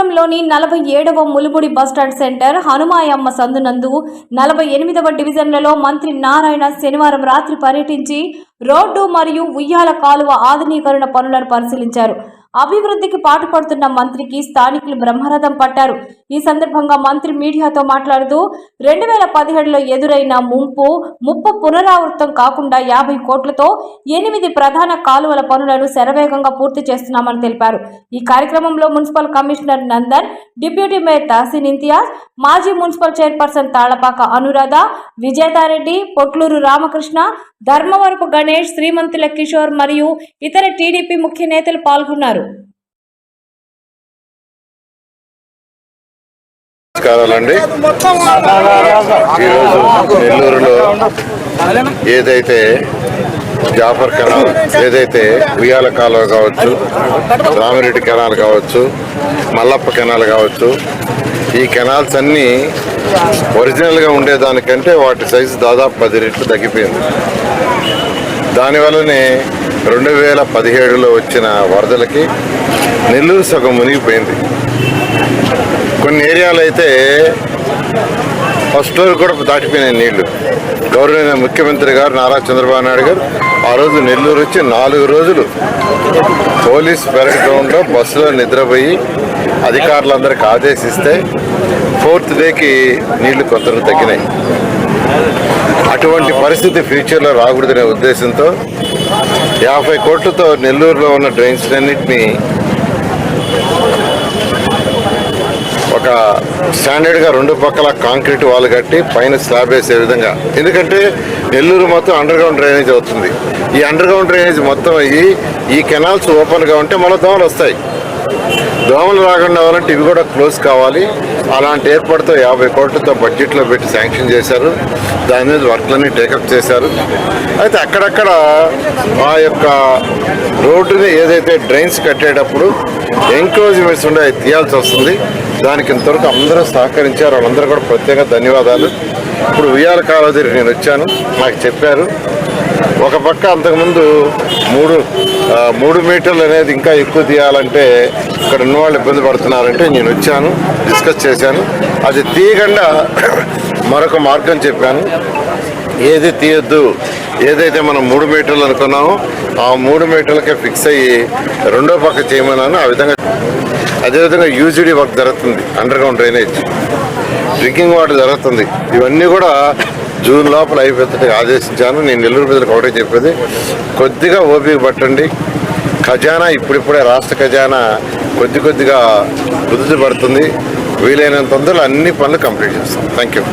నగరంలోని 47వ Mulumudi bus stand centre Hanumayamma సందునందు 48వ డివిజన్లలో మంత్రి నారాయణ శనివారం రాత్రి పర్యటించి రోడ్డు మరియు ఉయ్యాల కాలువ ఆధునీకరణ పనులను పరిశీలించారు. అభివృద్ధికి పాటుపడుతున్న మంత్రికి స్థానికులు బ్రహ్మరథం పట్టారు. ఈ సందర్భంగా మంత్రి మీడియాతో మాట్లాడుతూ 2017లో ఎదురైన ముప్పు పునరావృతం కాకుండా 50 కోట్లతో 8 ప్రధాన కాలువల పనులను శరవేగంగా పూర్తి చేస్తున్నామని తెలిపారు. ఈ కార్యక్రమంలో municipal commissioner Nandan, deputy mayor Tahseen Imtiaz, మాజీ మున్సిపల్ చైర్పర్సన్ తాళపాక అనురాధ, విజేతారెడ్డి, పొట్లూరు రామకృష్ణ, ధర్మవరపు గణేష్, శ్రీమంతుల కిషోర్ మరియు ఇతర టీడీపీ ముఖ్య నేతలు పాల్గొన్నారు. నమస్కారాలండి. ఈరోజు నెల్లూరులో ఏదైతే జాఫర్ కెనాల్, ఏదైతే ఉయ్యాల కాలువ కావచ్చు, రామిరెడ్డి కెనాల్ కావచ్చు, మల్లప్ప కెనాల్ కావచ్చు, ఈ కెనాల్స్ అన్నీ ఒరిజినల్గా ఉండేదానికంటే వాటి సైజు దాదాపు 10 రెట్లు తగ్గిపోయింది. దానివల్లనే 2017లో వచ్చిన వరదలకి నెల్లూరు సగం మునిగిపోయింది. కొన్ని ఏరియాలు అయితే ఫస్ట్ ఫ్లోర్ కూడా దాటిపోయినాయి నీళ్లు. గౌరవనీయ ముఖ్యమంత్రి గారు నారా చంద్రబాబు నాయుడు గారు ఆ రోజు నెల్లూరు వచ్చి 4 రోజులు పోలీస్ పెరడ్ గ్రౌండ్లో బస్సులో నిద్రపోయి అధికారులందరికీ ఆదేశిస్తే 4th డేకి నీళ్లు కొంత తగ్గినాయి. అటువంటి పరిస్థితి ఫ్యూచర్లో రాకూడదనే ఉద్దేశంతో 50 కోట్లతో నెల్లూరులో ఉన్న డ్రైన్స్ అన్నింటినీ ఒక స్టాండర్డ్గా 2 పక్కల కాంక్రీట్ వాల్ కట్టి పైన స్లాబ్ వేసే విధంగా, ఎందుకంటే నెల్లూరు మొత్తం అండర్ గ్రౌండ్ డ్రైనేజ్ అవుతుంది. ఈ అండర్ గ్రౌండ్ డ్రైనేజ్ మొత్తం అయ్యి ఈ కెనాల్స్ ఓపెన్గా ఉంటే మళ్ళీ దోమలు వస్తాయి. దోమలు రాకుండా అవ్వాలంటే ఇవి కూడా క్లోజ్ కావాలి. అలాంటి ఏర్పాటుతో 50 కోట్లతో బడ్జెట్లో పెట్టి శాంక్షన్ చేశారు. దాని మీద వర్క్లన్నీ టేకప్ చేశారు. అయితే అక్కడక్కడ ఆ యొక్క రోడ్డుని ఏదైతే డ్రైన్స్ కట్టేటప్పుడు ఎంక్రోచ్మెంట్స్ ఉండే తీయాల్సి వస్తుంది. దానికి ఇంతవరకు అందరూ సహకరించారు. వాళ్ళందరూ కూడా ప్రత్యేక ధన్యవాదాలు. ఇప్పుడు ఉయ్యాల కాలువ దగ్గర నేను వచ్చాను, నాకు చెప్పారు ఒక పక్క అంతకుముందు 3 మీటర్లు అనేది ఇంకా ఎక్కువ తీయాలంటే ఇక్కడ ఉన్న వాళ్ళు ఇబ్బంది పడుతున్నారంటే నేను వచ్చాను, డిస్కస్ చేశాను. అది తీయకుండా మరొక మార్గం చెప్పాను. ఏది తీయొద్దు, ఏదైతే మనం 3 మీటర్లు అనుకున్నామో ఆ 3 మీటర్లకే ఫిక్స్ అయ్యి రెండో పక్క చేయమన్నాను. ఆ విధంగా అదేవిధంగా యూజీడీ వర్క్ జరుగుతుంది, under ground drainage, drinking water జరుగుతుంది. ఇవన్నీ కూడా జూన్ లోపల అయిపోతుంది ఆదేశించాను. నేను నెల్లూరు ప్రజలకు ఒకటే చెప్పేది, కొద్దిగా ఓపిక పట్టండి. ఖజానా ఇప్పుడిప్పుడే రాష్ట్ర ఖజానా కొద్దిగా కుదుట పడుతుంది. వీలైనంత తొందరలో అన్ని పనులు కంప్లీట్ చేస్తాం. Thank you.